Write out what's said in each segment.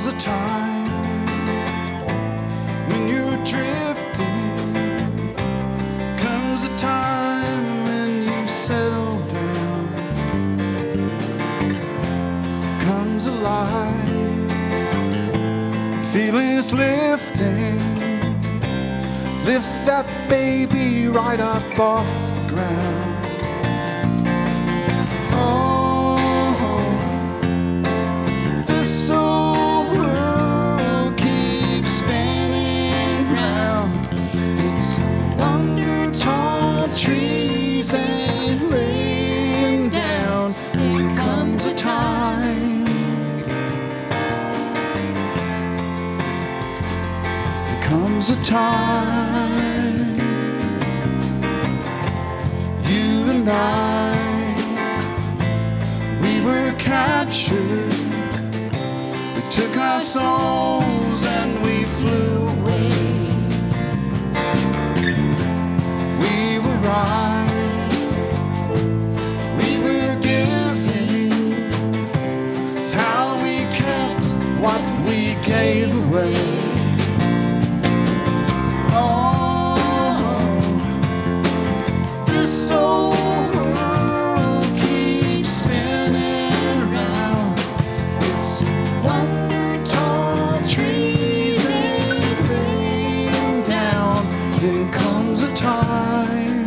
comes a time when you're drifting, comes a time when you settle down, comes a light, feelings lifting, lift that baby right up off the ground. This old world keeps spinning round. It's under tall trees and laying down. There comes a time. There comes a time. You and I, we were captured. Took our souls and we flew away. We were right, we were giving. It's how we kept what we gave away. Oh, this old world keeps spinning around. It's one trees and rain down. There comes a time.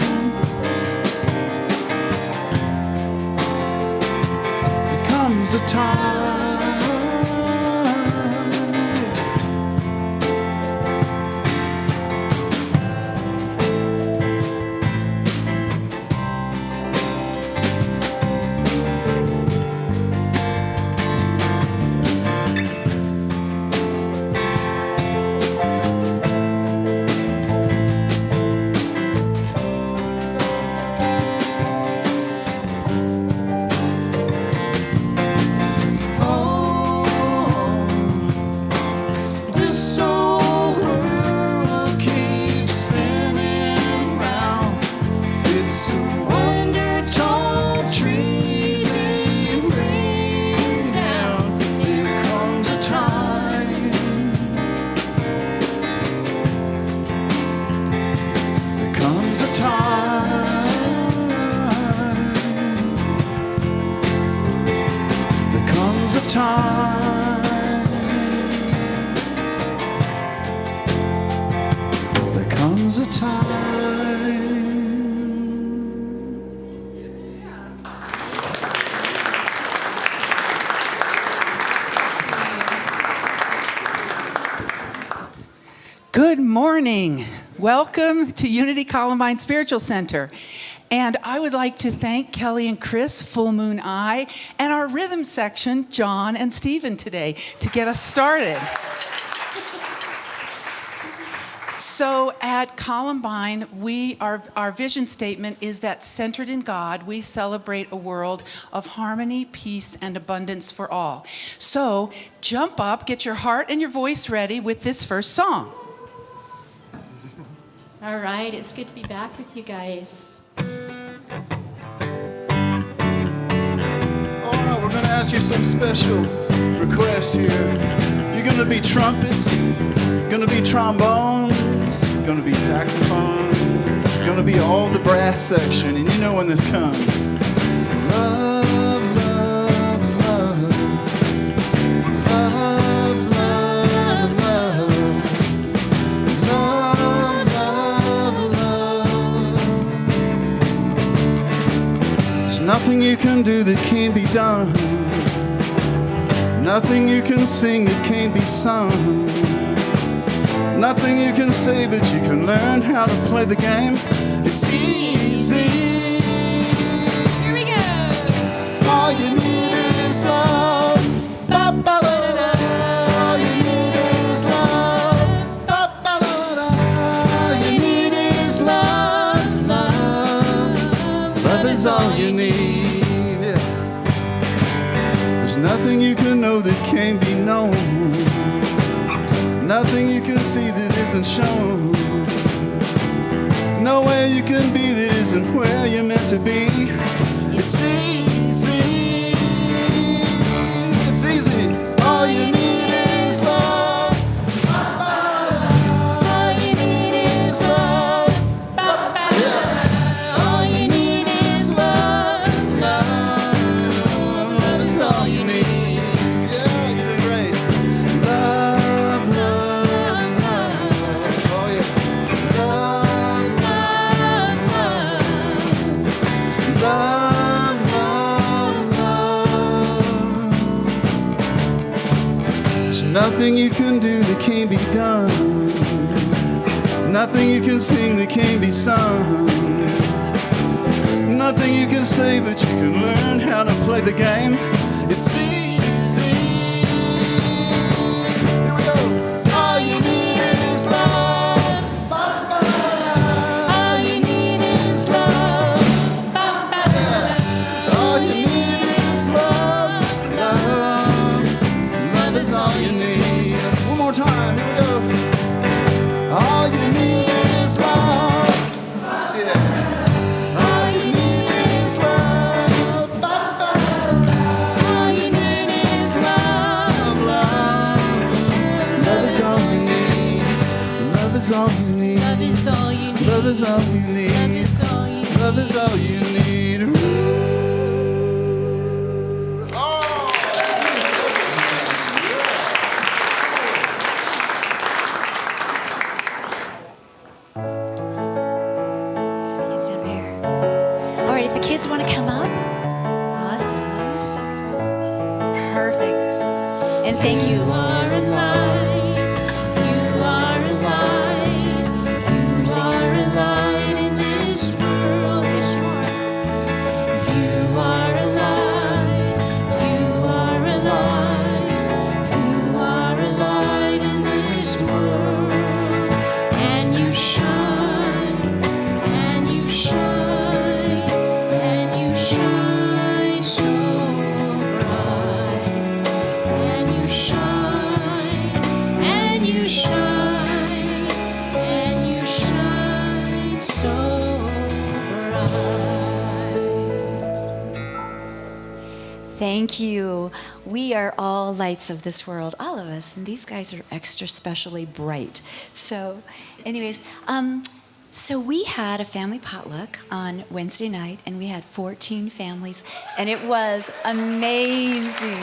There comes a time. There comes a time. Good morning. Welcome to Unity Columbine Spiritual Center. And I would like to thank Kelly and Chris, Full Moon Eye, and our rhythm section, John and Stephen, today to get us started. So at Columbine, our vision statement is that centered in God, we celebrate a world of harmony, peace, and abundance for all. So jump up, get your heart and your voice ready with this first song. All right, it's good to be back with you guys. All right, we're going to ask you some special requests here. You're going to be trumpets, going to be trombones, going to be saxophones, going to be all the brass section, and you know when this comes. Love, love, love. Love, love, love. Love, love, love. There's nothing you can do that can't be done. Nothing you can sing that can't be sung. Nothing you can say, but you can learn how to play the game. It's easy. Here we go. All you need is love. Ba-ba-da-da-da. All you need is love. Ba-ba-da-da-da. All you need is love. Love. Love is all you need. Yeah. There's nothing you can know that can't be known. Nothing you can see that isn't shown. Nowhere you can be that isn't where you're meant to be. It's easy. It's easy. All you need is Nothing you can do that can't be done. Nothing you can sing that can't be sung. Nothing you can say, but you can learn how to play the game. It's easy. Here we go. All you need is love. All you need is love. All you need is love. Love is all you need. One more time. Here we go. All you need is love. Yeah. All you need is love. All you need is love. Love is all you need. Love is all you need. Love is all you need. Love is all you need. Love is all you Love is all you need. It's down here. All right, if the kids want to come up. Awesome. Perfect. And thank you. You are a light. You are a light. You are a light in this world. Yes, you are. You are a light. You are a light. You are a light in this world. And you shine. And you shine. And you shine so bright. And you shine, and you shine, and you shine so bright. Thank you. We are all lights of this world, all of us, and these guys are extra specially bright. So, anyways, so we had a family potluck on Wednesday night, and we had 14 families, and it was amazing.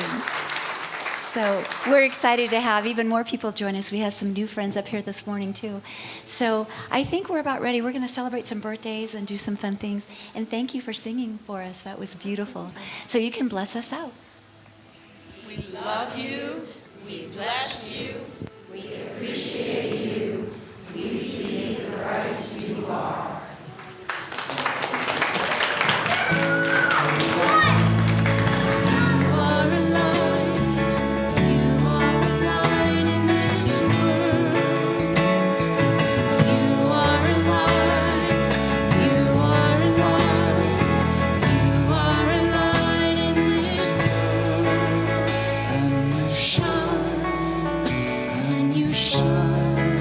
So we're excited to have even more people join us. We have some new friends up here this morning, too. So I think we're about ready. We're going to celebrate some birthdays and do some fun things. And thank you for singing for us. That was beautiful. So you can bless us out. We love you. We bless you. You are a light. You are a light in this world. You are a light. You are a light. You are a light in this world. And you shine. And you shine.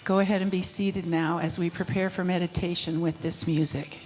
Go ahead and be seated now as we prepare for meditation with this music.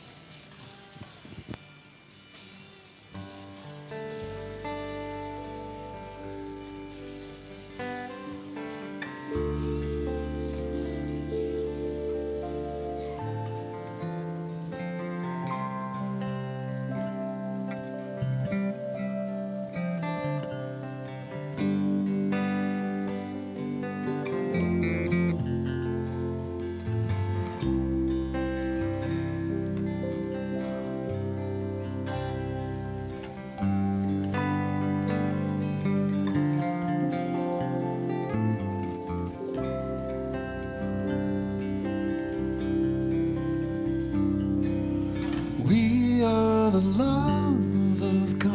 We are the love of God.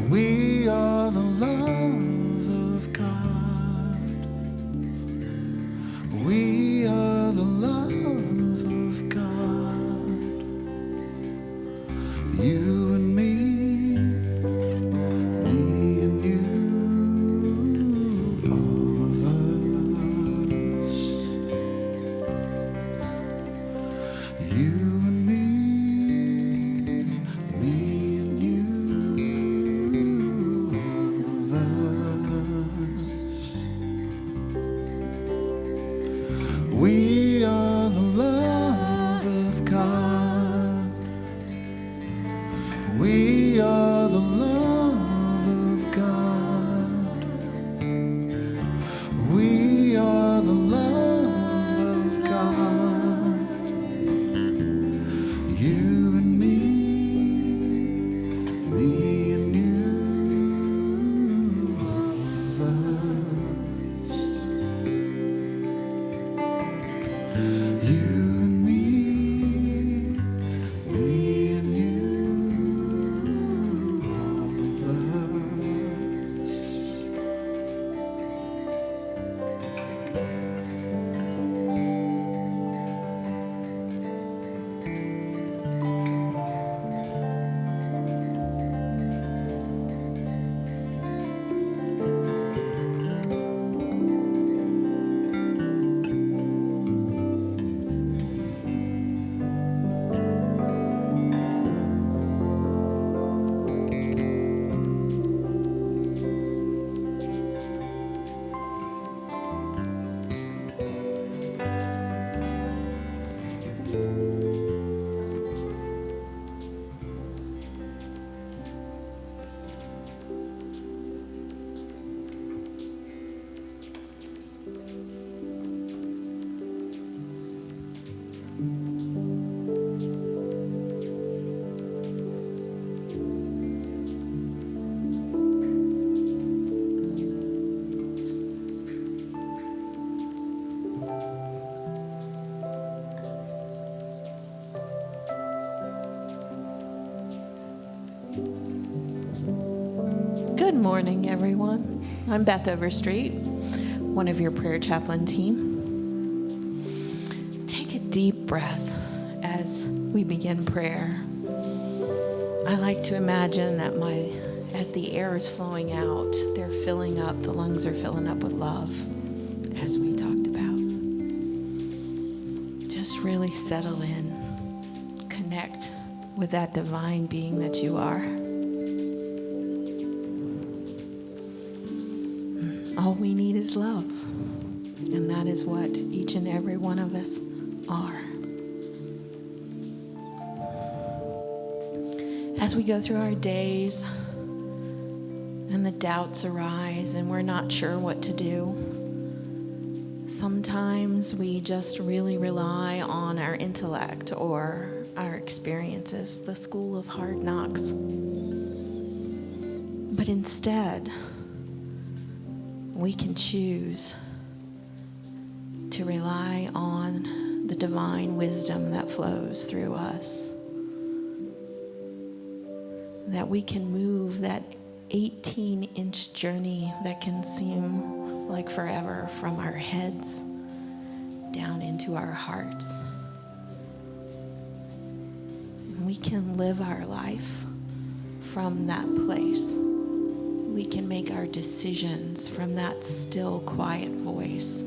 We are the love of God. We are the love of God. You and me and you, all of us. You and me and you, all of us. We are the love of God. We are the love of God. We are the love of God. You and me and you, all of us. You and me and you, all of Good morning, everyone. I'm Beth Overstreet, one of your prayer chaplain team. Take a deep breath as we begin prayer. I like to imagine that as the air is flowing out, they're filling up, the lungs are filling up with love, as we talked about. Just really settle in, connect with that divine being that you are. All we need is love, and that is what each and every one of us are. As we go through our days and the doubts arise and we're not sure what to do, sometimes we just really rely on our intellect or our experiences, the school of hard knocks. But instead, we can choose to rely on the divine wisdom that flows through us. That we can move that 18-inch journey that can seem like forever from our heads down into our hearts. And we can live our life from that place we can make our decisions from that still, quiet voice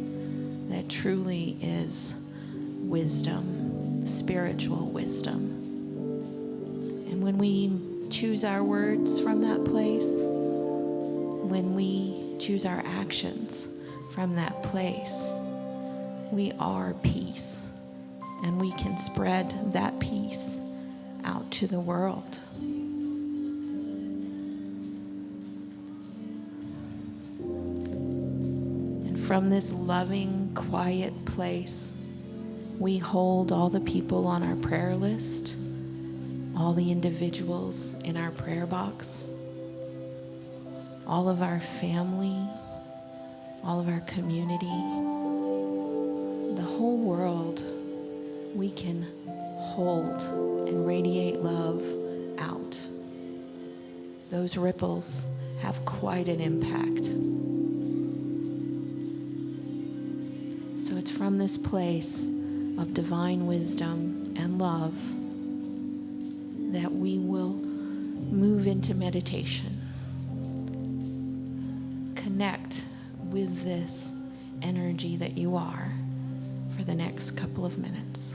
that truly is wisdom, spiritual wisdom. And when we choose our words from that place, when we choose our actions from that place, we are peace. And we can spread that peace out to the world. And from this loving, quiet place, we hold all the people on our prayer list, all the individuals in our prayer box, all of our family, all of our community, the whole world. We can hold and radiate love out. Those ripples have quite an impact. So it's from this place of divine wisdom and love that we will move into meditation. Connect with this energy that you are for the next couple of minutes.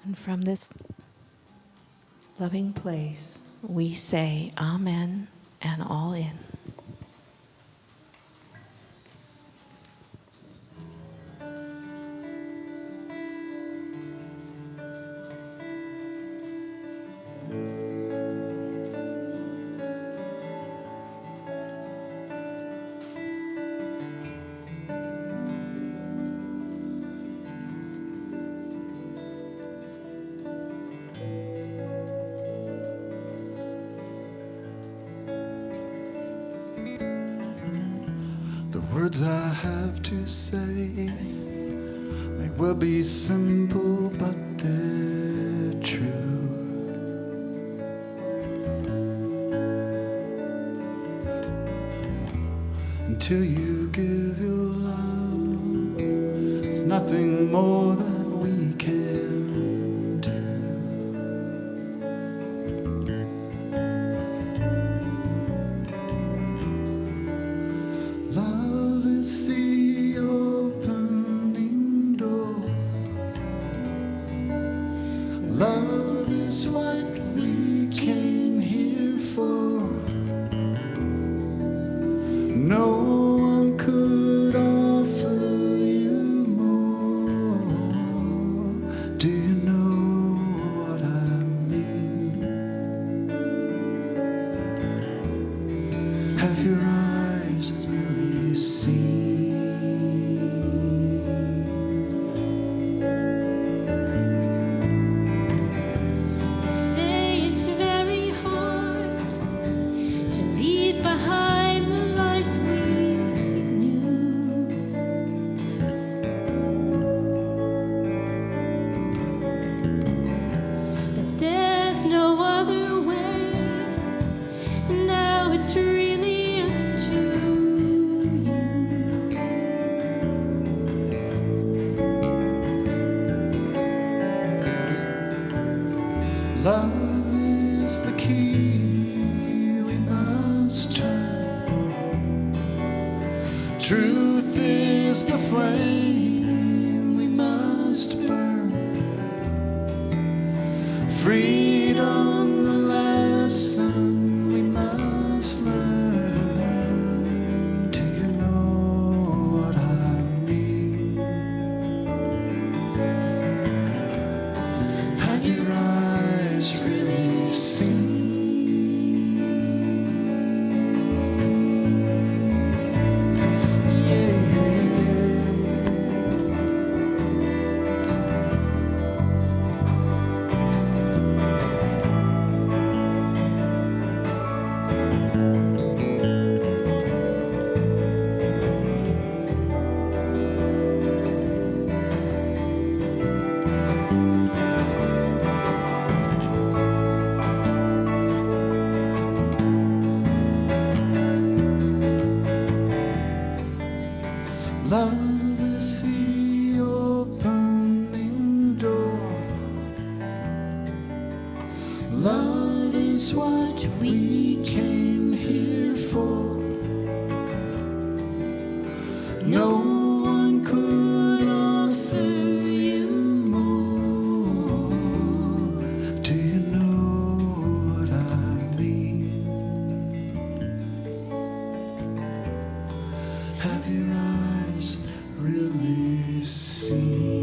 And from this loving place, we say amen and all in. The words I have to say may well be simple, but they're true. Until you give your love, it's nothing more that we can do. Love is the opening door. Love is what we came here for. No one could offer you more. Do you know what I mean? Have your eyes really seen? You say it's very hard to leave Truth is the flame we must burn. Freedom, the lesson we must learn. Do you know what I mean? Have your eyes really seen? Love is the opening door. Love is what we came here for. No one could offer you more. Do you know what I mean? Have your eyes really seen?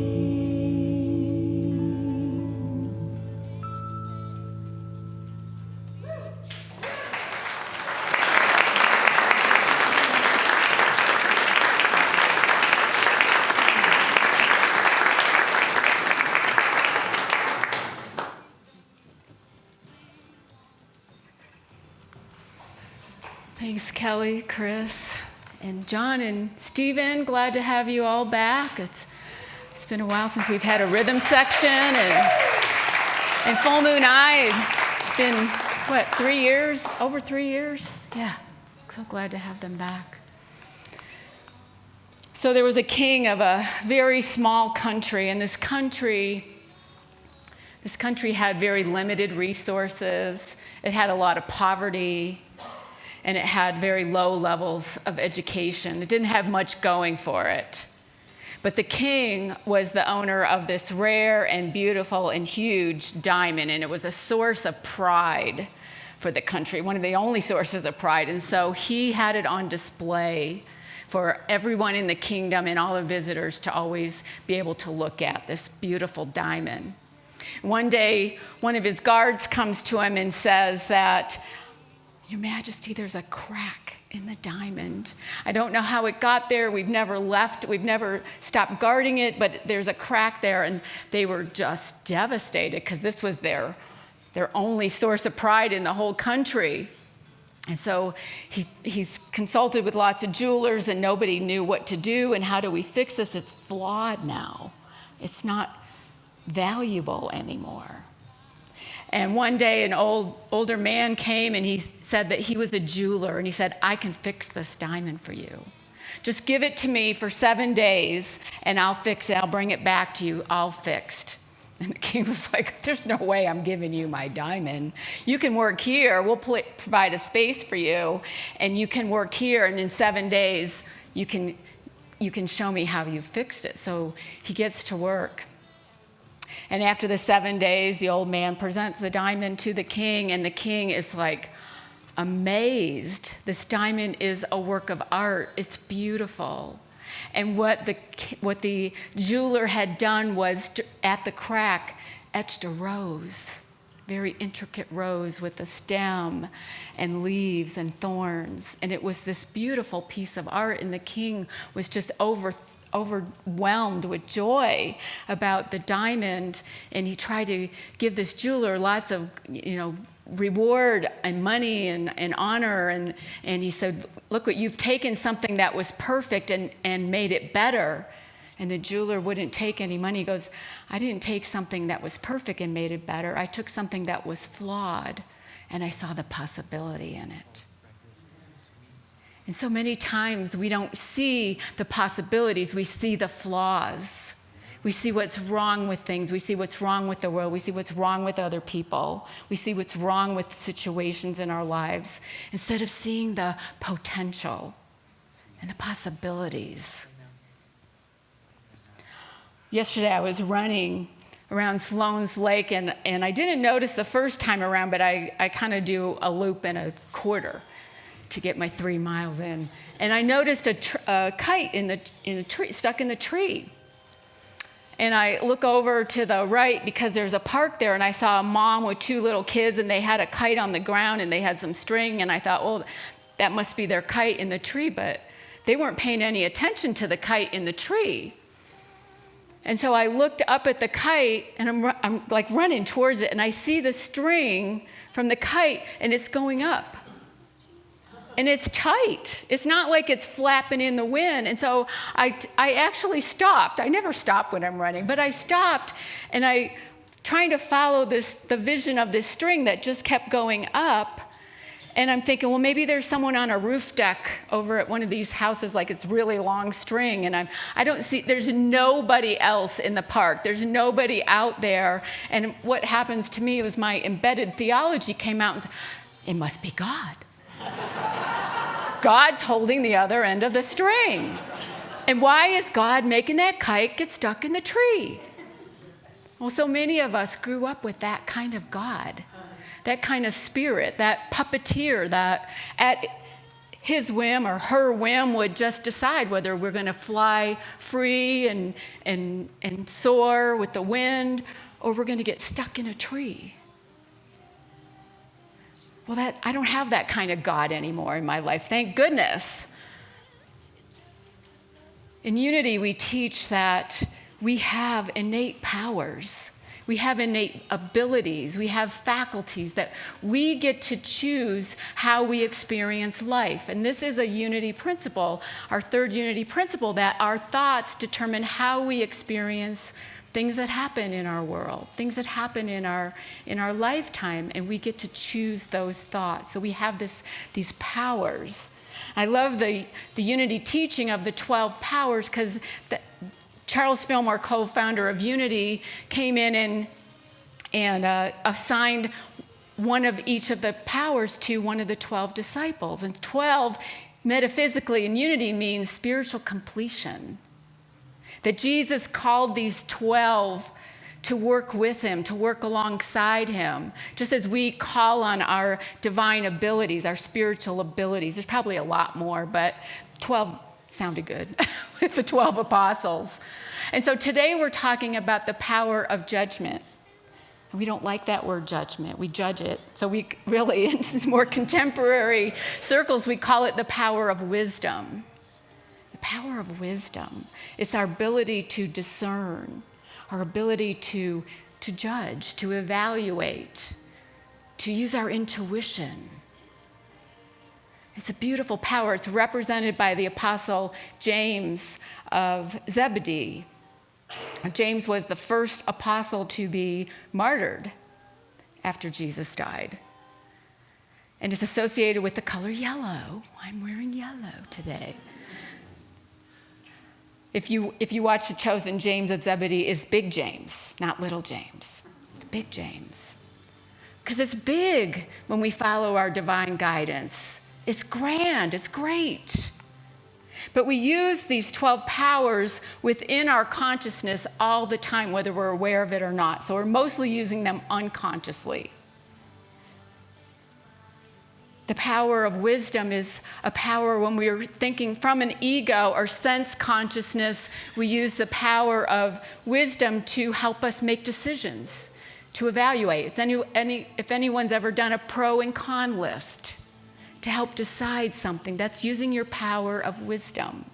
Thanks, Kelly, Chris, and John and Stephen. Glad to have you all back. It's been a while since we've had a rhythm section, and Full Moon Eye. It's been, what, 3 years? Over 3 years? Yeah, so glad to have them back. So there was a king of a very small country, and this country had very limited resources. It had a lot of poverty, and it had very low levels of education. It didn't have much going for it. But the king was the owner of this rare and beautiful and huge diamond, and it was a source of pride for the country, one of the only sources of pride. And so he had it on display for everyone in the kingdom and all the visitors to always be able to look at this beautiful diamond. One day, one of his guards comes to him and says that, "Your Majesty, there's a crack in the diamond. I don't know how it got there. We've never stopped guarding it, but there's a crack there." And they were just devastated because this was their only source of pride in the whole country. And so he's consulted with lots of jewelers, and nobody knew what to do. And how do we fix this? It's flawed now. It's not valuable anymore. And one day an older man came, and he said that he was a jeweler, and he said, "I can fix this diamond for you. Just give it to me for 7 days, and I'll fix it. I'll bring it back to you, all fixed." And the king was like, "There's no way I'm giving you my diamond. You can work here. We'll provide a space for you, and you can work here, and in 7 days, you can show me how you fixed it." So he gets to work. And after the 7 days, the old man presents the diamond to the king, and the king is like amazed. This diamond is a work of art. It's beautiful. And what the jeweler had done was, at the crack, etched a rose, very intricate rose with a stem and leaves and thorns. And it was this beautiful piece of art, and the king was just overwhelmed with joy about the diamond. And he tried to give this jeweler lots of, reward and money and honor. And he said, "Look, what you've taken something that was perfect and made it better." And the jeweler wouldn't take any money. He goes, "I didn't take something that was perfect and made it better. I took something that was flawed, and I saw the possibility in it." And so many times we don't see the possibilities, we see the flaws. We see what's wrong with things. We see what's wrong with the world. We see what's wrong with other people. We see what's wrong with situations in our lives, instead of seeing the potential and the possibilities. Yesterday I was running around Sloan's Lake, and I didn't notice the first time around, but I kind of do a loop and a quarter to get my 3 miles in. And I noticed a kite in the tree, stuck in the tree. And I look over to the right because there's a park there, and I saw a mom with 2 little kids, and they had a kite on the ground, and they had some string, and I thought, well, that must be their kite in the tree, but they weren't paying any attention to the kite in the tree. And so I looked up at the kite, and I'm like running towards it, and I see the string from the kite, and it's going up. And it's tight. It's not like it's flapping in the wind. And so I actually stopped. I never stop when I'm running, but I stopped, and I trying to follow the vision of this string that just kept going up. And I'm thinking, well, maybe there's someone on a roof deck over at one of these houses, like it's really long string, and I don't see, there's nobody else in the park. There's nobody out there. And what happens to me was my embedded theology came out and said, it must be God. God's holding the other end of the string. And why is God making that kite get stuck in the tree? Well, so many of us grew up with that kind of God. That kind of spirit, that puppeteer that at his whim or her whim would just decide whether we're going to fly free and soar with the wind, or we're going to get stuck in a tree. Well, I don't have that kind of God anymore in my life, thank goodness. In Unity, we teach that we have innate powers. We have innate abilities, we have faculties that we get to choose how we experience life. And this is a unity principle, our third unity principle, that our thoughts determine how we experience things that happen in our world, things that happen in our lifetime, and we get to choose those thoughts. So we have these powers. I love the unity teaching of the 12 powers, because Charles Fillmore, co-founder of Unity, came in and assigned one of each of the powers to one of the 12 disciples. And 12, metaphysically in Unity, means spiritual completion. That Jesus called these 12 to work with him, to work alongside him, just as we call on our divine abilities, our spiritual abilities. There's probably a lot more, but 12 sounded good with the 12 apostles. And so today we're talking about the power of judgment. We don't like that word judgment. We judge it. So we really, in more contemporary circles, we call it the power of wisdom. The power of wisdom. It's our ability to discern, our ability to judge, to evaluate, to use our intuition. It's a beautiful power. It's represented by the apostle James of Zebedee. James was the first apostle to be martyred after Jesus died. And it's associated with the color yellow. I'm wearing yellow today. If you watch The Chosen, James of Zebedee is Big James, not Little James. It's Big James. Because it's big when we follow our divine guidance. It's grand, it's great. But we use these 12 powers within our consciousness all the time, whether we're aware of it or not. So we're mostly using them unconsciously. The power of wisdom is a power when we're thinking from an ego or sense consciousness. We use the power of wisdom to help us make decisions, to evaluate. If anyone's ever done a pro and con list, to help decide something, that's using your power of wisdom.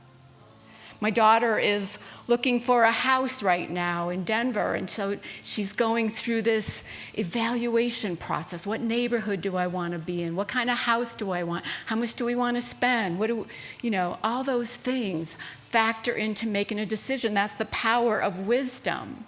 My daughter is looking for a house right now in Denver, and so she's going through this evaluation process. What neighborhood do I want to be in? What kind of house do I want? How much do we want to spend? All those things factor into making a decision. That's the power of wisdom.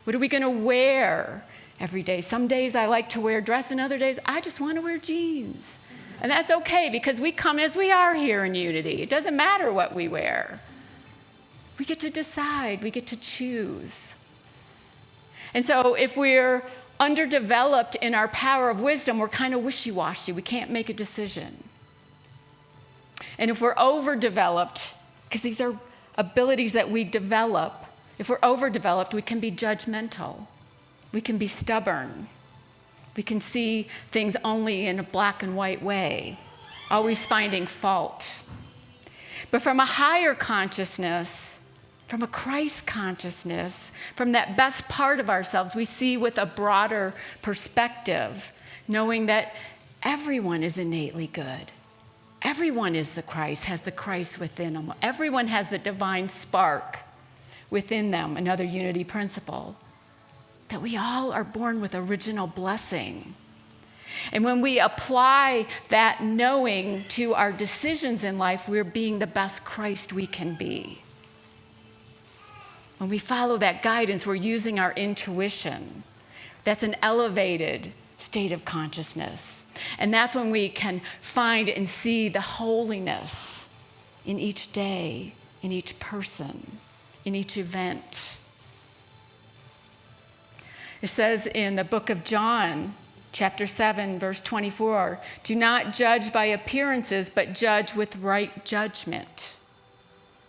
What are we going to wear every day? Some days I like to wear a dress, and other days I just want to wear jeans. And that's okay, because we come as we are here in Unity. It doesn't matter what we wear. We get to decide, we get to choose. And so if we're underdeveloped in our power of wisdom, we're kind of wishy-washy. We can't make a decision. And if we're overdeveloped, because these are abilities that we develop, if we're overdeveloped, we can be judgmental. We can be stubborn. We can see things only in a black and white way, always finding fault. But from a higher consciousness, from a Christ consciousness, from that best part of ourselves, we see with a broader perspective, knowing that everyone is innately good. Everyone is the Christ, has the Christ within them. Everyone has the divine spark within them, another unity principle. That we all are born with original blessing. And when we apply that knowing to our decisions in life, we're being the best Christ we can be. When we follow that guidance, we're using our intuition. That's an elevated state of consciousness. And that's when we can find and see the holiness in each day, in each person, in each event. It says in the book of John, chapter 7, verse 24, do not judge by appearances, but judge with right judgment.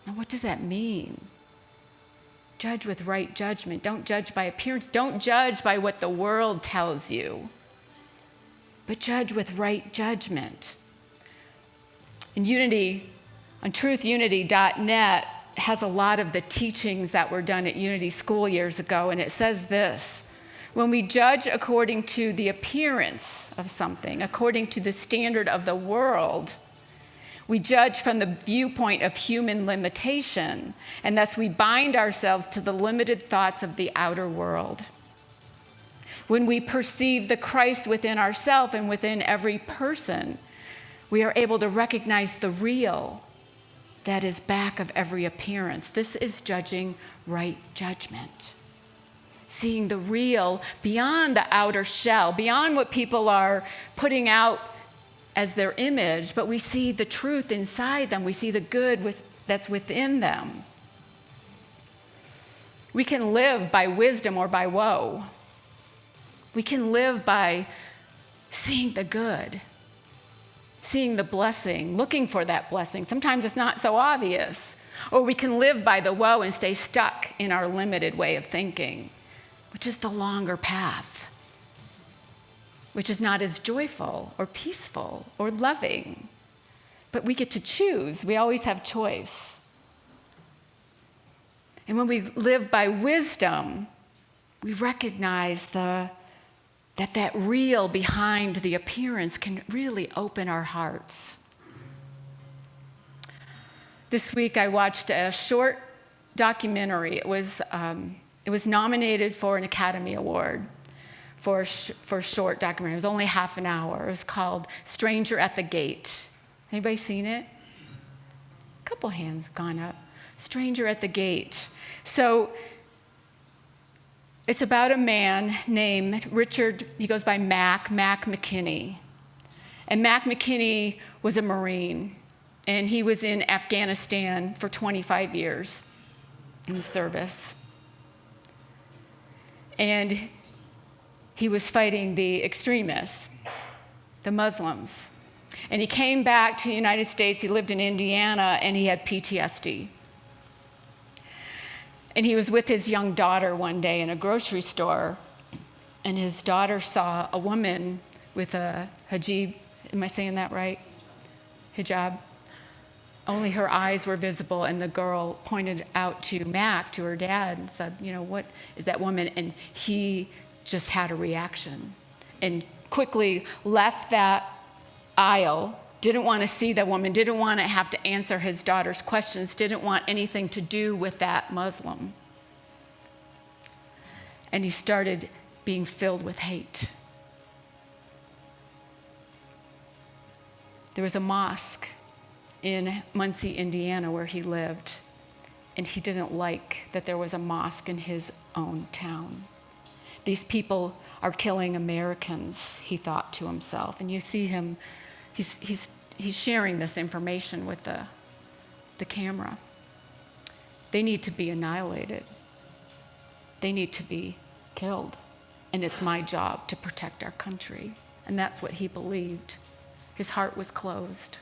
Now, what does that mean? Judge with right judgment. Don't judge by appearance. Don't judge by what the world tells you, but judge with right judgment. And Unity, on truthunity.net, has a lot of the teachings that were done at Unity School years ago, and it says this: when we judge according to the appearance of something, according to the standard of the world, we judge from the viewpoint of human limitation, and thus we bind ourselves to the limited thoughts of the outer world. When we perceive the Christ within ourselves and within every person, we are able to recognize the real that is back of every appearance. This is judging right judgment. Seeing the real beyond the outer shell, beyond what people are putting out as their image, but we see the truth inside them. We see the good that's within them. We can live by wisdom or by woe. We can live by seeing the good, seeing the blessing, looking for that blessing. Sometimes it's not so obvious. Or we can live by the woe and stay stuck in our limited way of thinking, which is the longer path, which is not as joyful or peaceful or loving. But we get to choose. We always have choice. And when we live by wisdom, we recognize that real behind the appearance can really open our hearts. This week I watched a short documentary. It was nominated for an Academy Award for a short documentary. It was only half an hour. It was called Stranger at the Gate. Anybody seen it? A couple hands gone up. Stranger at the Gate. So it's about a man named Richard, he goes by Mac McKinney. And Mac McKinney was a Marine, and he was in Afghanistan for 25 years in the service. And he was fighting the extremists, the Muslims. And he came back to the United States, he lived in Indiana, and he had PTSD. And he was with his young daughter one day in a grocery store, and his daughter saw a woman with a hijab. Am I saying that right? Hijab. Only her eyes were visible, and the girl pointed out to Mac, to her dad, and said, what is that woman? And he just had a reaction and quickly left that aisle, didn't want to see that woman, didn't want to have to answer his daughter's questions, didn't want anything to do with that Muslim. And he started being filled with hate. There was a mosque in Muncie, Indiana, where he lived, and he didn't like that there was a mosque in his own town. These people are killing Americans, he thought to himself. And you see him, he's sharing this information with the camera. They need to be annihilated. They need to be killed. And it's my job to protect our country. And that's what he believed. His heart was closed.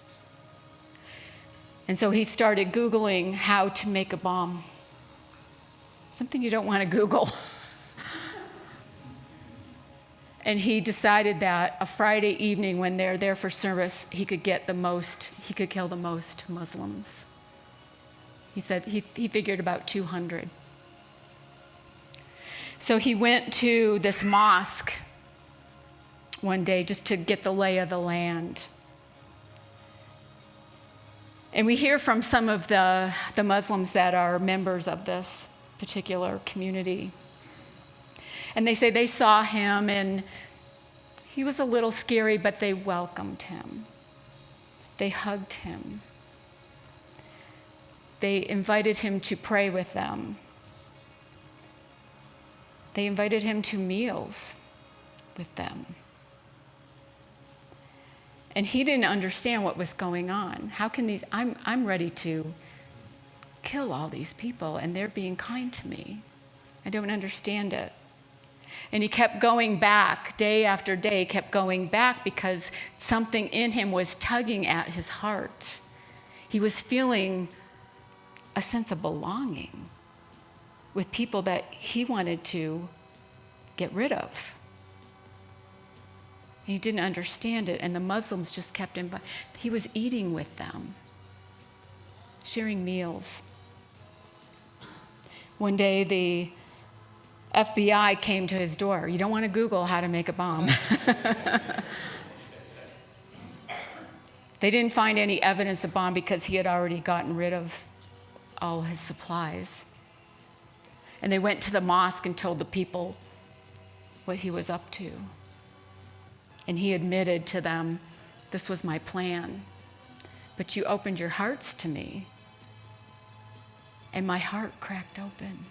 And so he started Googling how to make a bomb. Something you don't want to Google. And he decided that a Friday evening when they're there for service, he could kill the most Muslims. He said he figured about 200. So he went to this mosque one day just to get the lay of the land. And we hear from some of the Muslims that are members of this particular community. And they say they saw him and he was a little scary, but they welcomed him. They hugged him. They invited him to pray with them. They invited him to meals with them. And he didn't understand what was going on. How can I'm ready to kill all these people and they're being kind to me. I don't understand it. And he kept going back, day after day, kept going back because something in him was tugging at his heart. He was feeling a sense of belonging with people that he wanted to get rid of. He didn't understand it, and the Muslims just kept him. He was eating with them, sharing meals. One day, the FBI came to his door. You don't want to Google how to make a bomb. They didn't find any evidence of bomb because he had already gotten rid of all his supplies. And they went to the mosque and told the people what he was up to. And he admitted to them, this was my plan, but you opened your hearts to me, and my heart cracked open.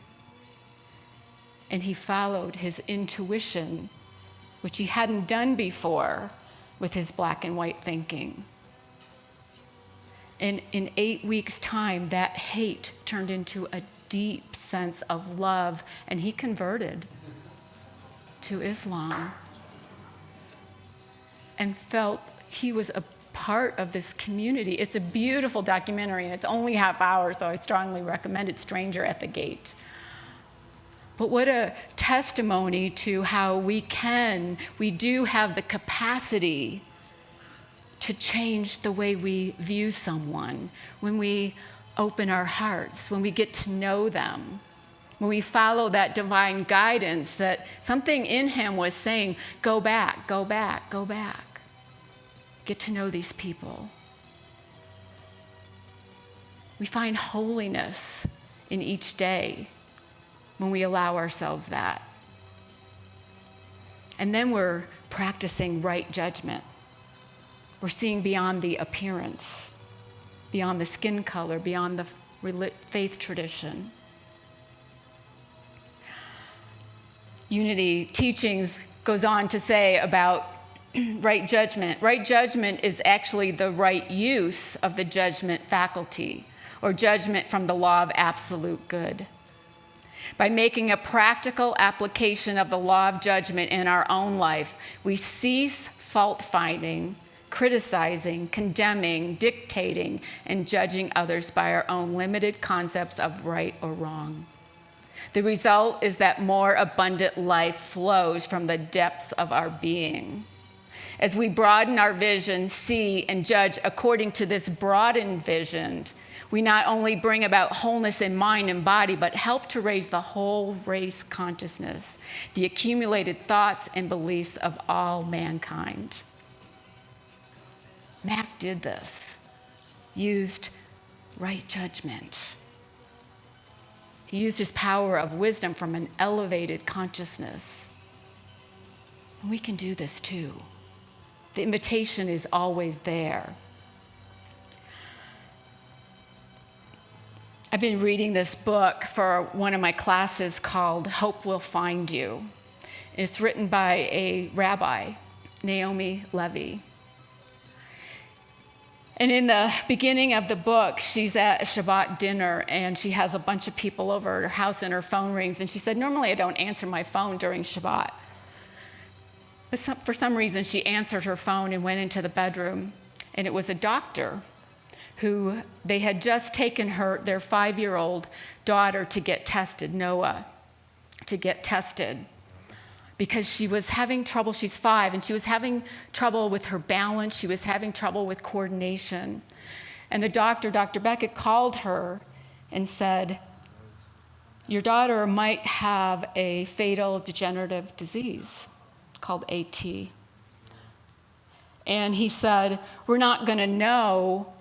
And he followed his intuition, which he hadn't done before with his black and white thinking. And in 8 weeks' time, that hate turned into a deep sense of love, and he converted to Islam and felt he was a part of this community. It's a beautiful documentary, and it's only half hour, so I strongly recommend it, Stranger at the Gate. But what a testimony to how we do have the capacity to change the way we view someone when we open our hearts, when we get to know them, when we follow that divine guidance that something in him was saying, go back, go back, go back. Get to know these people. We find holiness in each day when we allow ourselves that. And then we're practicing right judgment. We're seeing beyond the appearance, beyond the skin color, beyond the faith tradition. Unity Teachings goes on to say about right judgment. Right judgment is actually the right use of the judgment faculty, or judgment from the law of absolute good. By making a practical application of the law of judgment in our own life, we cease fault-finding, criticizing, condemning, dictating, and judging others by our own limited concepts of right or wrong. The result is that more abundant life flows from the depths of our being. As we broaden our vision, see, and judge according to this broadened vision, we not only bring about wholeness in mind and body, but help to raise the whole race consciousness, the accumulated thoughts and beliefs of all mankind. Mac did this, used right judgment. He used his power of wisdom from an elevated consciousness. And we can do this too. The invitation is always there. I've been reading this book for one of my classes called Hope Will Find You. It's written by a rabbi, Naomi Levy. And in the beginning of the book, she's at a Shabbat dinner, and she has a bunch of people over at her house, and her phone rings. And she said, normally I don't answer my phone during Shabbat. But for some reason, she answered her phone and went into the bedroom. And it was a doctor who they had just taken their 5-year-old daughter to get tested, Noah, to get tested because she was having trouble. She's 5, and she was having trouble with her balance. She was having trouble with coordination. And the doctor, Dr. Beckett, called her and said, your daughter might have a fatal degenerative disease called AT. And he said, we're not going to know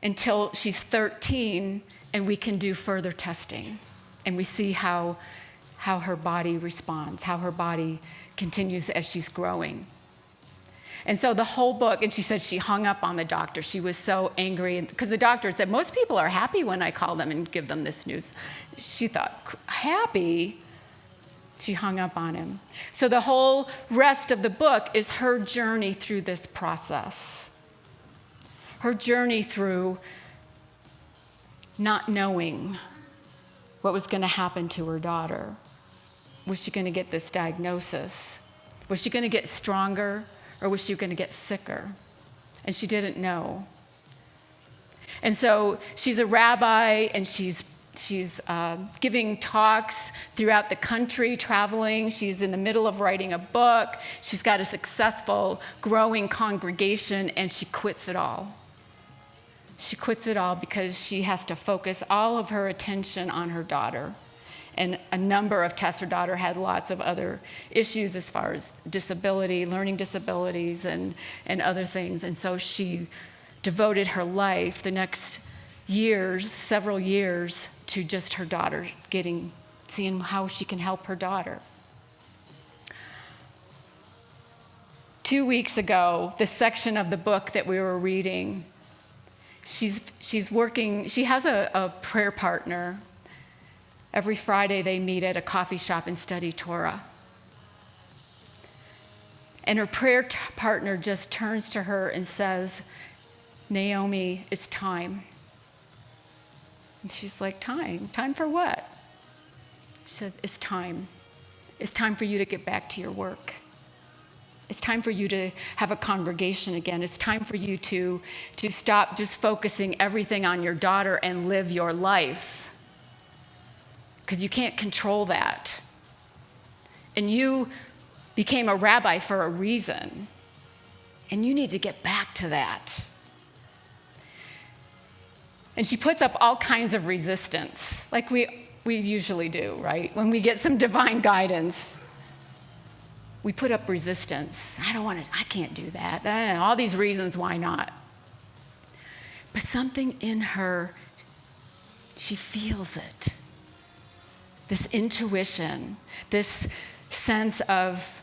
until she's 13, and we can do further testing. And we see how her body responds, how her body continues as she's growing. And so the whole book, and she said she hung up on the doctor. She was so angry, because the doctor said, most people are happy when I call them and give them this news. She thought, happy? She hung up on him. So the whole rest of the book is her journey through this process. Her journey through not knowing what was going to happen to her daughter. Was she going to get this diagnosis? Was she going to get stronger, or was she going to get sicker? And she didn't know. And so she's a rabbi, and she's giving talks throughout the country, traveling. She's in the middle of writing a book. She's got a successful, growing congregation, and she quits it all. She quits it all because she has to focus all of her attention on her daughter. And a number of tests. Her daughter had lots of other issues as far as disability, learning disabilities, and other things. And so she devoted her life, the next years, several years, to just her daughter, seeing how she can help her daughter. 2 weeks ago, the section of the book that we were reading, she's working, she has a prayer partner. Every Friday they meet at a coffee shop and study Torah. And her prayer partner just turns to her and says, Naomi, it's time. And she's like, time? Time for what? She says, it's time. It's time for you to get back to your work. It's time for you to have a congregation again. It's time for you to stop just focusing everything on your daughter and live your life. Because you can't control that. And you became a rabbi for a reason. And you need to get back to that. And she puts up all kinds of resistance, like we usually do, right? When we get some divine guidance, we put up resistance. I can't do that. All these reasons why not. But something in her, she feels it. This intuition, this sense of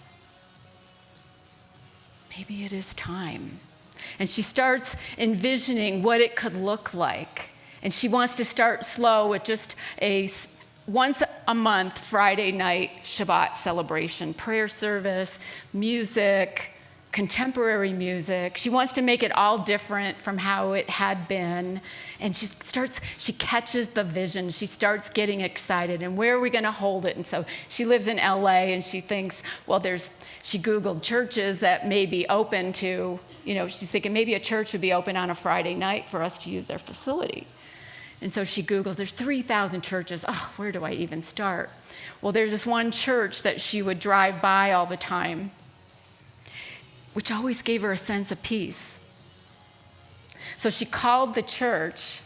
maybe it is time. And she starts envisioning what it could look like. And she wants to start slow with just a once a month Friday night Shabbat celebration, prayer service, music, contemporary music. She wants to make it all different from how it had been. And she catches the vision. She starts getting excited. And where are we going to hold it? And so she lives in LA, and she thinks, well, she Googled churches that may be open to, she's thinking maybe a church would be open on a Friday night for us to use their facility. And so she Googles, there's 3,000 churches. Oh, where do I even start? Well, there's this one church that she would drive by all the time, which always gave her a sense of peace. So she called the church,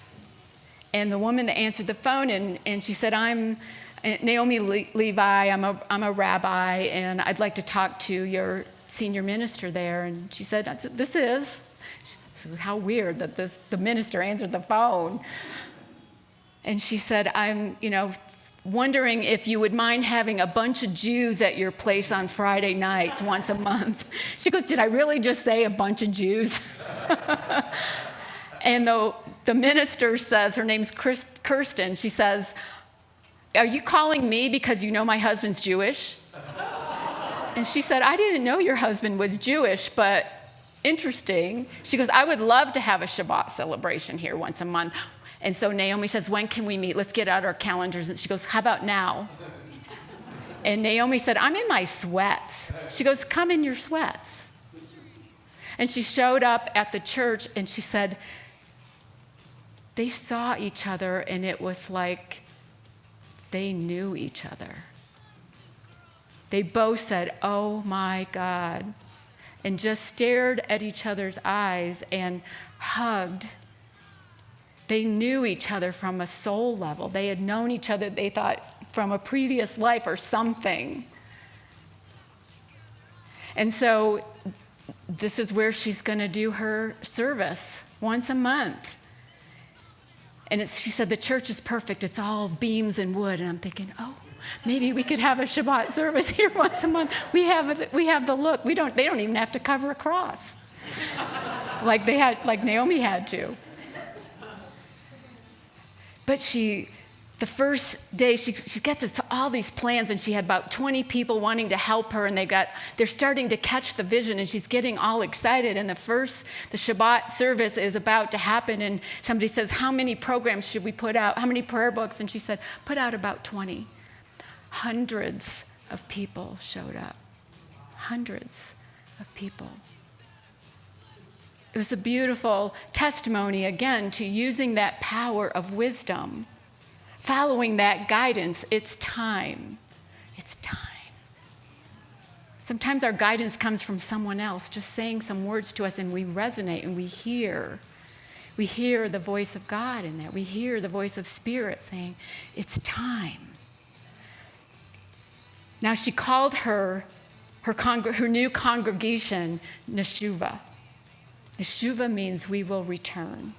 and the woman that answered the phone, and she said, I'm Naomi Levi, I'm a rabbi, and I'd like to talk to your senior minister there. And she said, this is. So how weird that the minister answered the phone. And she said, I'm, wondering if you would mind having a bunch of Jews at your place on Friday nights once a month. She goes, did I really just say a bunch of Jews? And the minister says, her name's Kirsten, she says, are you calling me because you know my husband's Jewish? And she said, I didn't know your husband was Jewish, but interesting. She goes, I would love to have a Shabbat celebration here once a month. And so Naomi says, when can we meet? Let's get out our calendars. And she goes, how about now? And Naomi said, I'm in my sweats. She goes, come in your sweats. And she showed up at the church, and she said, they saw each other, and it was like they knew each other. They both said, "Oh my God," and just stared at each other's eyes and hugged. They knew each other from a soul level. They had known each other, they thought, from a previous life or something. And so this is where she's going to do her service once a month. And she said, the church is perfect. It's all beams and wood. And I'm thinking, oh, maybe we could have a Shabbat service here once a month. We have the look. They don't even have to cover a cross like Naomi had to. But the first day, she gets to all these plans, and she had about 20 people wanting to help her, and they're starting to catch the vision, and she's getting all excited. And the Shabbat service is about to happen, and somebody says, how many programs should we put out? How many prayer books? And she said, put out about 20. Hundreds of people showed up. Hundreds of people. It was a beautiful testimony, again, to using that power of wisdom, following that guidance. It's time. It's time. Sometimes our guidance comes from someone else, just saying some words to us, and we resonate and we hear. We hear the voice of God in that. We hear the voice of Spirit saying, it's time. Now she called her new congregation Neshuva. Neshuva means we will return.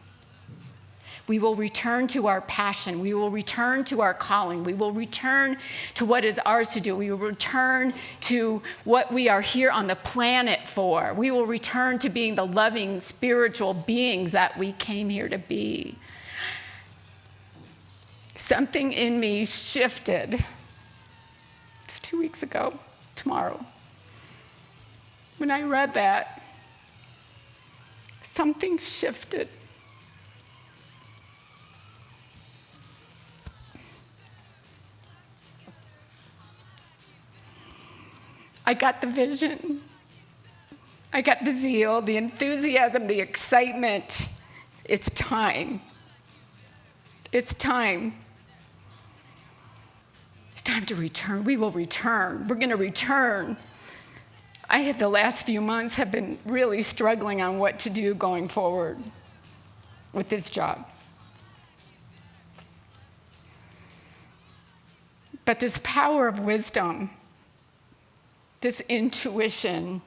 We will return to our passion. We will return to our calling. We will return to what is ours to do. We will return to what we are here on the planet for. We will return to being the loving spiritual beings that we came here to be. Something in me shifted. It's 2 weeks ago, tomorrow. When I read that, something shifted. I got the vision. I got the zeal, the enthusiasm, the excitement. It's time. It's time. It's time to return. We will return. We're going to return. The last few months have been really struggling on what to do going forward with this job. But this power of wisdom, this intuition,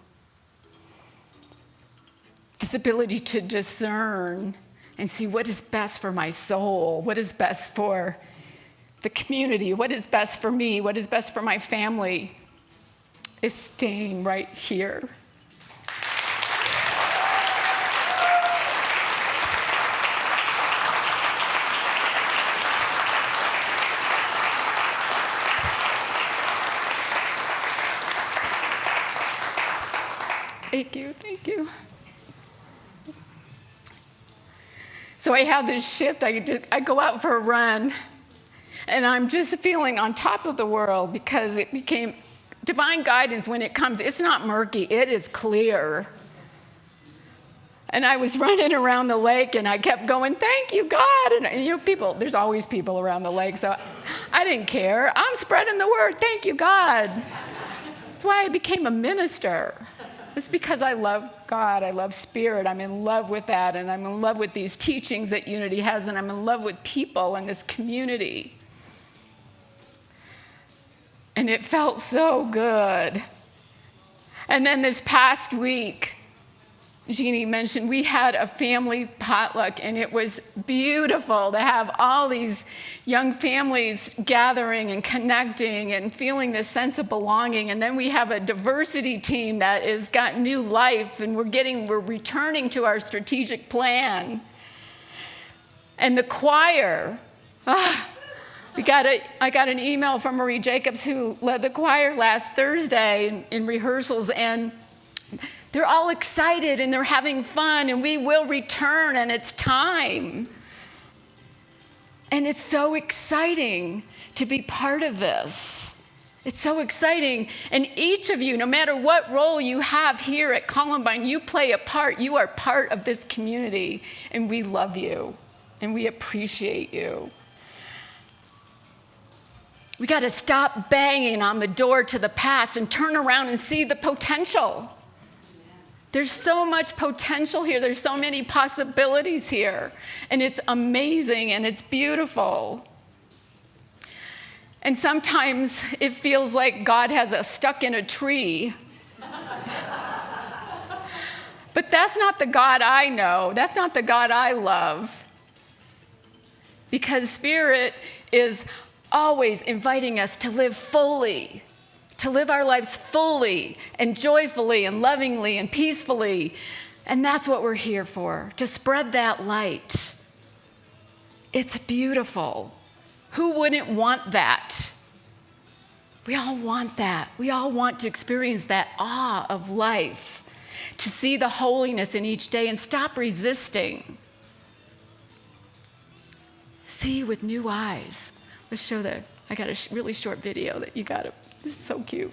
this ability to discern and see what is best for my soul, what is best for the community, what is best for me, what is best for my family, is staying right here. Thank you. So I have this shift. I go out for a run, and I'm just feeling on top of the world because it became divine guidance when it comes. It's not murky, it is clear. And I was running around the lake, and I kept going, thank you, God. And there's always people around the lake, so I didn't care. I'm spreading the word, thank you, God. That's why I became a minister. It's because I love God, I love Spirit, I'm in love with that, and I'm in love with these teachings that Unity has, and I'm in love with people and this community. And it felt so good. And then this past week, Jeannie mentioned we had a family potluck, and it was beautiful to have all these young families gathering and connecting and feeling this sense of belonging. And then we have a diversity team that has got new life, and we're returning to our strategic plan. And the choir, I got an email from Marie Jacobs, who led the choir last Thursday in rehearsals, and they're all excited and they're having fun, and we will return, and it's time. And it's so exciting to be part of this. It's so exciting. And each of you, no matter what role you have here at Columbine, you play a part. You are part of this community, and we love you. and we appreciate you. We got to stop banging on the door to the past and turn around and see the potential. There's so much potential here. There's so many possibilities here. And it's amazing and it's beautiful. And sometimes it feels like God has us stuck in a tree. But that's not the God I know. That's not the God I love. Because Spirit is always inviting us to live fully, to live our lives fully and joyfully and lovingly and peacefully. And that's what we're here for, to spread that light. It's beautiful. Who wouldn't want that? We all want that. We all want to experience that awe of life, to see the holiness in each day and stop resisting. See with new eyes. Let's show I got a really short video that you got to, this is so cute.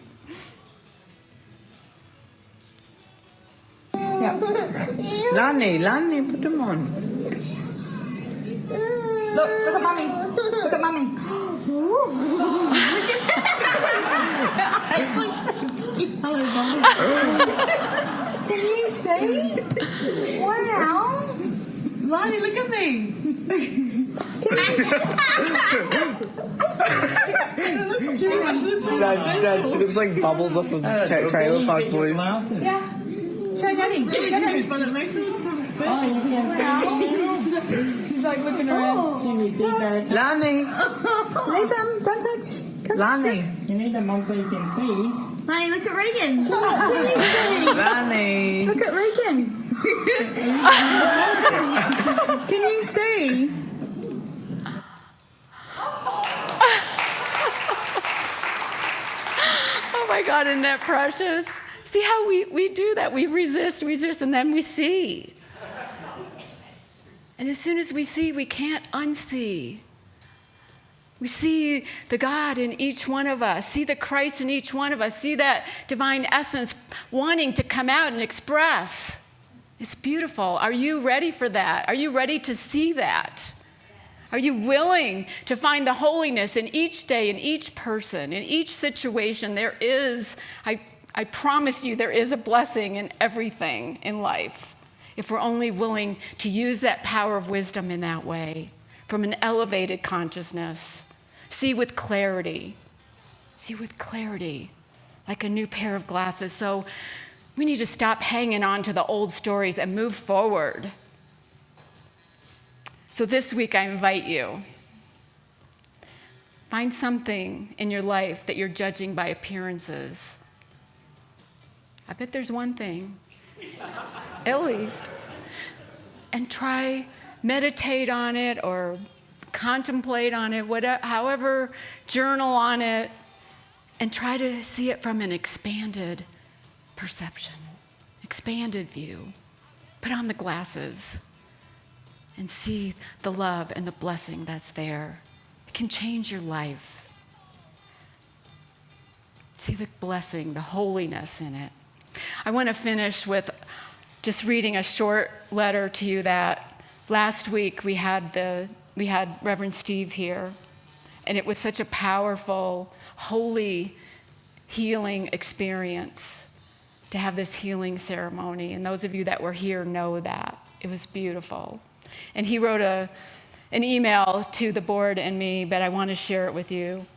Lani, put them on. Look at mommy. Look at mommy. Hello, can you see? Wow. Lani, look at me. Dad, she looks like Bubbles off of Trailer Park Boys. Yeah. Show Daddy. Show Daddy. But it makes it look so special. She's like looking around. Can you see Barrett? Lani, Leave them. Don't touch. Come. Lani, You need them on so you can see. Lani, look at Regan. Can you see? Lani. Look at Regan. Can you see? Oh my God, isn't that precious? See how we do that? We resist, and then we see. And as soon as we see, we can't unsee. We see the God in each one of us, see the Christ in each one of us, see that divine essence wanting to come out and express. It's beautiful. Are you ready for that? Are you ready to see that? Are you willing to find the holiness in each day, in each person, in each situation? There is, I promise you, there is a blessing in everything in life if we're only willing to use that power of wisdom in that way, from an elevated consciousness. See with clarity. See with clarity, like a new pair of glasses. So we need to stop hanging on to the old stories and move forward. So this week, I invite you, find something in your life that you're judging by appearances. I bet there's one thing, at least. And try, meditate on it or contemplate on it, whatever, however, journal on it, and try to see it from an expanded perception, expanded view. Put on the glasses and see the love and the blessing that's there. It can change your life. See the blessing, the holiness in it. I want to finish with just reading a short letter to you that last week we had Reverend Steve here, and it was such a powerful, holy, healing experience to have this healing ceremony. And those of you that were here know that. It was beautiful. And he wrote an email to the board and me, but I want to share it with you.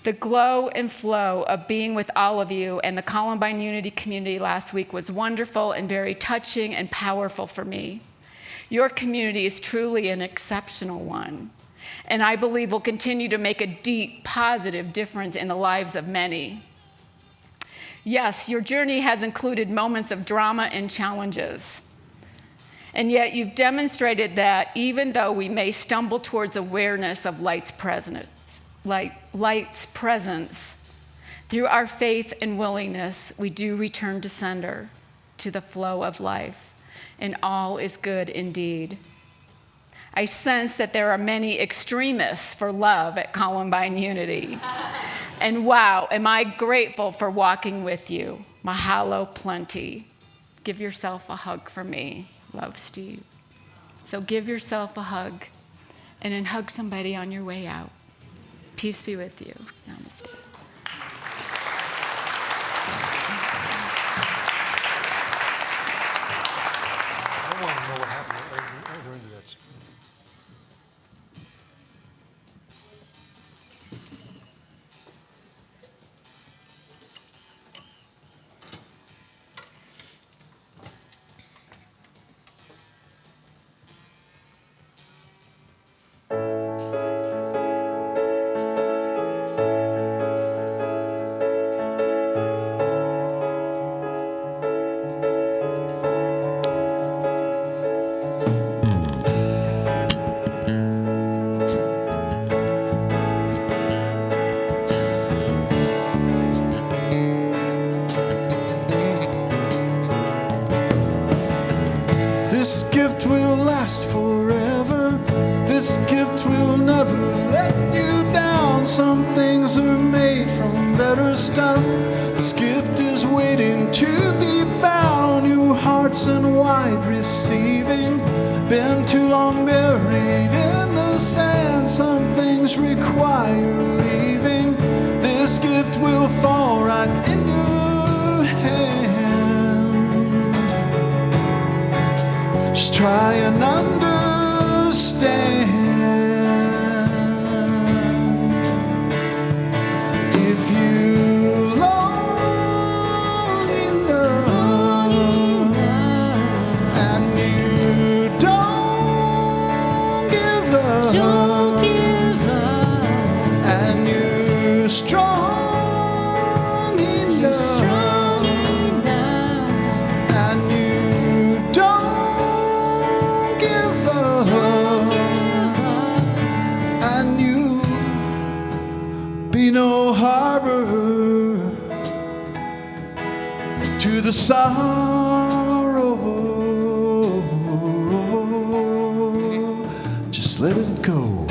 The glow and flow of being with all of you and the Columbine Unity community last week was wonderful and very touching and powerful for me. Your community is truly an exceptional one, and I believe will continue to make a deep, positive difference in the lives of many. Yes, your journey has included moments of drama and challenges. And yet you've demonstrated that even though we may stumble towards awareness of light's presence, through our faith and willingness, we do return to sender, to the flow of life, and all is good indeed. I sense that there are many extremists for love at Columbine Unity. And wow, am I grateful for walking with you. Mahalo plenty. Give yourself a hug for me. Love, Steve. So give yourself a hug and then hug somebody on your way out. Peace be with you. Namaste. I want to know what happened during that. This gift will last forever. This gift will never let you down. Some things are made from better stuff. This gift is waiting to be found. Your heart's in wide receiving. Been too long buried in the sand. Some things require leaving. This gift will fall right in your hand. Just try and understand. If you long enough and you don't give up, and you're strong enough, and you don't give up, and you be no harbor to the sorrow. Just let it go.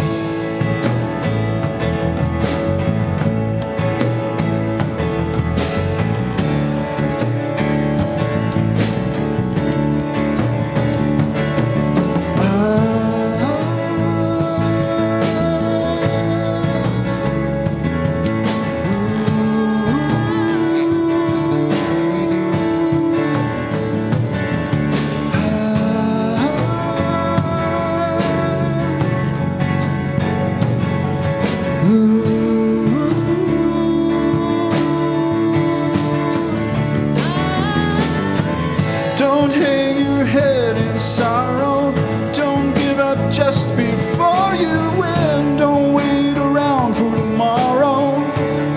Don't hang your head in sorrow. Don't give up just before you win. Don't wait around for tomorrow.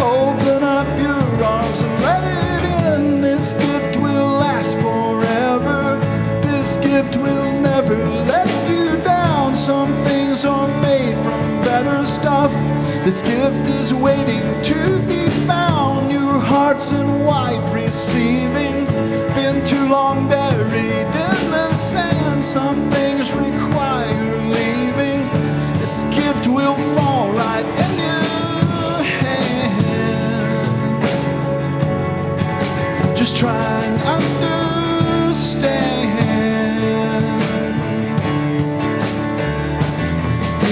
Open up your arms and let it in. This gift will last forever. This gift will never let you down. Some things are made from better stuff. This gift is waiting to be found. Your heart's in wide receiving. Been too long buried in the sand. Some things require leaving. This gift will fall right in your hand. Just try and understand.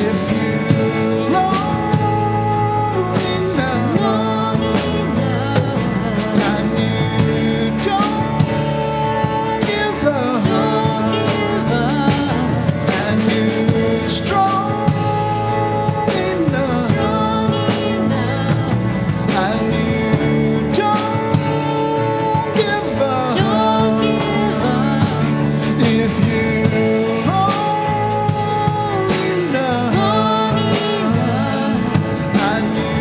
If you long enough and you don't give up, and you're strong enough, and you don't give up. If you long enough and you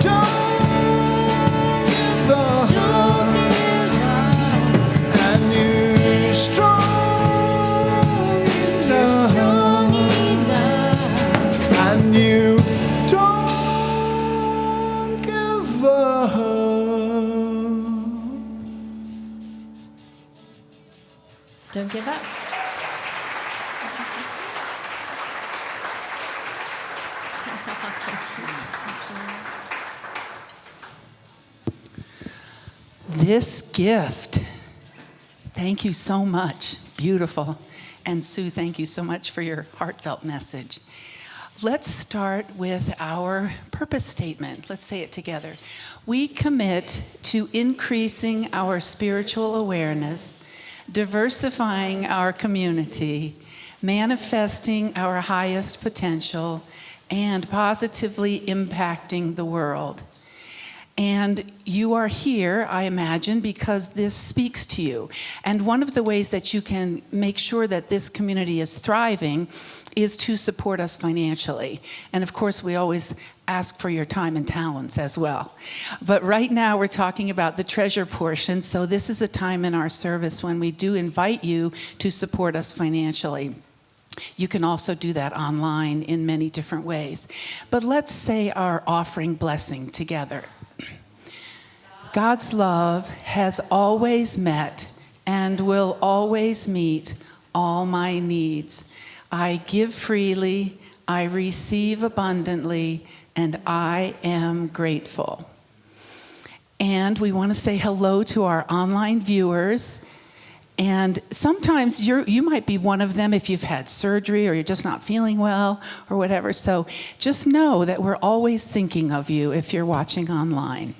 don't give up, and you're strong enough, and you don't give up. Don't give up. This gift. Thank you so much. Beautiful. And Sue, thank you so much for your heartfelt message. Let's start with our purpose statement. Let's say it together. We commit to increasing our spiritual awareness, diversifying our community, manifesting our highest potential, and positively impacting the world. And you are here, I imagine, because this speaks to you. And one of the ways that you can make sure that this community is thriving is to support us financially. And of course, we always ask for your time and talents as well. But right now, we're talking about the treasure portion. So this is a time in our service when we do invite you to support us financially. You can also do that online in many different ways. But let's say our offering blessing together. God's love has always met and will always meet all my needs. I give freely, I receive abundantly, and I am grateful. And we want to say hello to our online viewers. And sometimes you might be one of them if you've had surgery or you're just not feeling well or whatever. So just know that we're always thinking of you if you're watching online.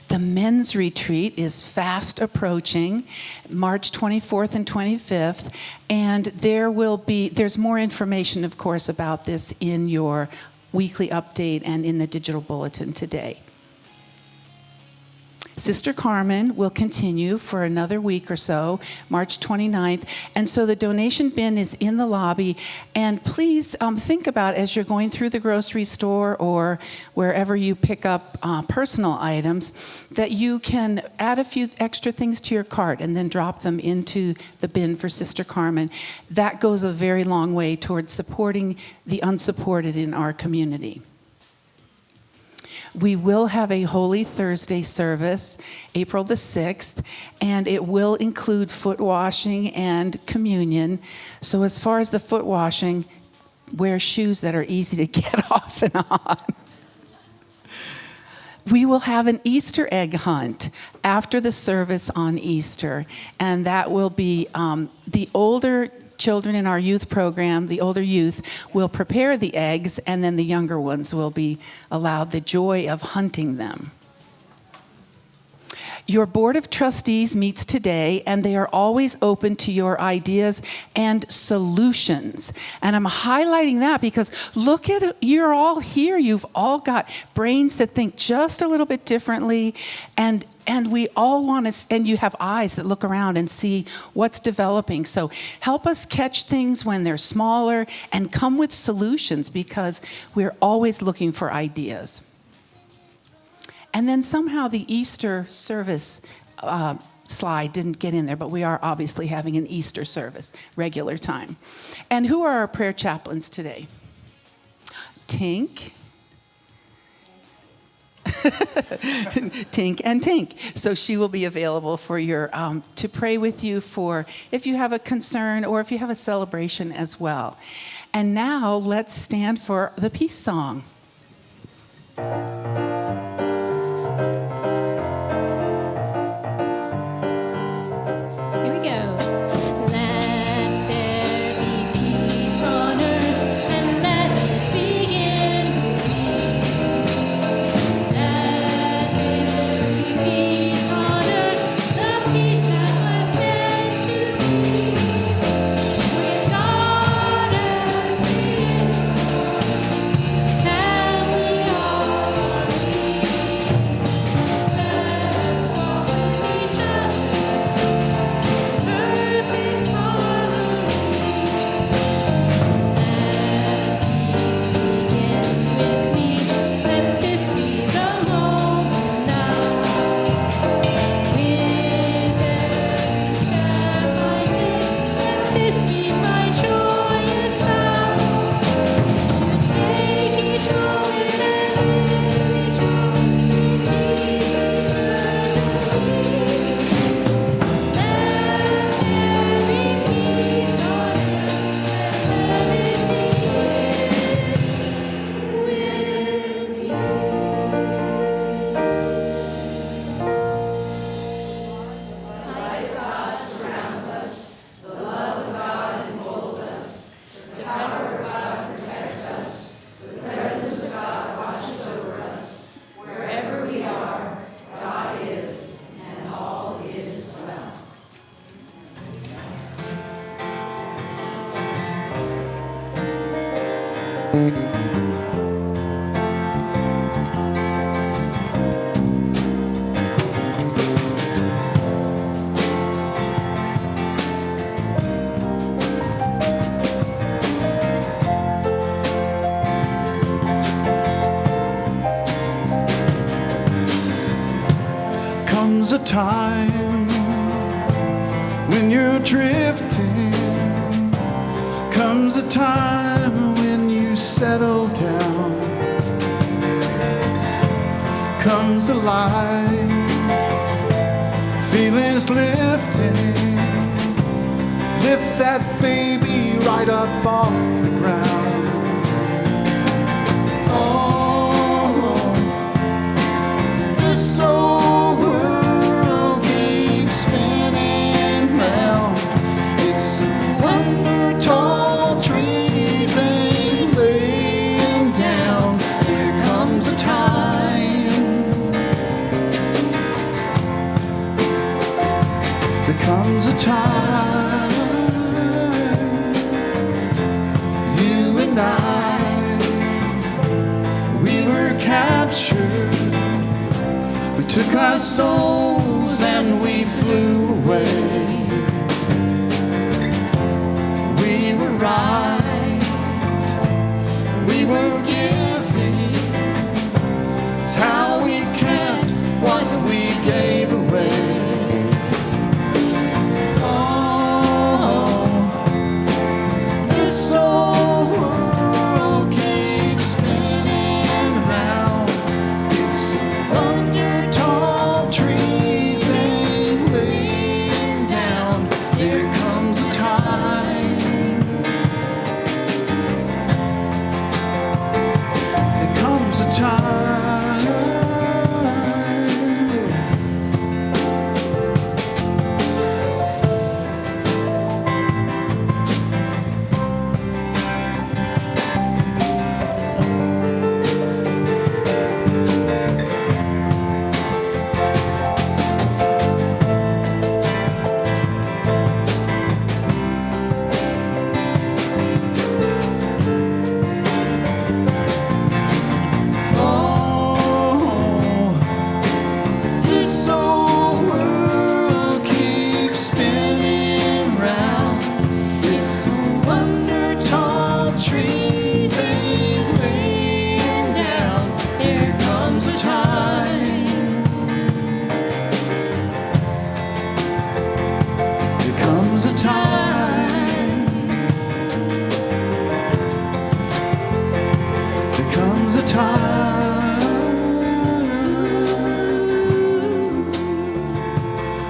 The men's retreat is fast approaching, March 24th and 25th, and there's more information, of course, about this in your weekly update and in the digital bulletin today. Sister Carmen will continue for another week or so, March 29th. And so the donation bin is in the lobby. And please think about, as you're going through the grocery store or wherever you pick up personal items, that you can add a few extra things to your cart and then drop them into the bin for Sister Carmen. That goes a very long way towards supporting the unsupported in our community. We will have a Holy Thursday service, April the 6th, and it will include foot washing and communion. So as far as the foot washing, wear shoes that are easy to get off and on. We will have an Easter egg hunt after the service on Easter, and that will be the older children in our youth program, the older youth, will prepare the eggs, and then the younger ones will be allowed the joy of hunting them. Your Board of Trustees meets today, and they are always open to your ideas and solutions. And I'm highlighting that because look at it, you're all here. You've all got brains that think just a little bit differently, and we all want to, and you have eyes that look around and see what's developing. So help us catch things when they're smaller and come with solutions because we're always looking for ideas. And then somehow the Easter service slide didn't get in there, but we are obviously having an Easter service, regular time. And who are our prayer chaplains today? Tink. Tink and Tink. So she will be available for your to pray with you for if you have a concern or if you have a celebration as well. And now let's stand for the peace song. Here we go. Let there be peace on earth and let it begin with me. Let there be peace on earth, the peace that was meant to be. With God as the end, family all Comes a time when you're drifting. Comes a time when you settle down. Comes a light, feelings lifting. Lift that baby right up off the ground. Oh, this old world keeps spinning round. It's a wonder tall trees ain't laying down. There comes a time. There comes a time. You and I, we were captured. We took our souls and we flew away. We were right, we were giving. It's how we kept what we gave away. Oh, this old world keeps spinning round. It's a wonder tall trees ain't laying down. There comes a time. There comes a time. This old world keeps spinning round. It's a wonder tall trees ain't laying down. There comes a time. There comes a time. There comes a time.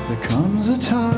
There comes a time.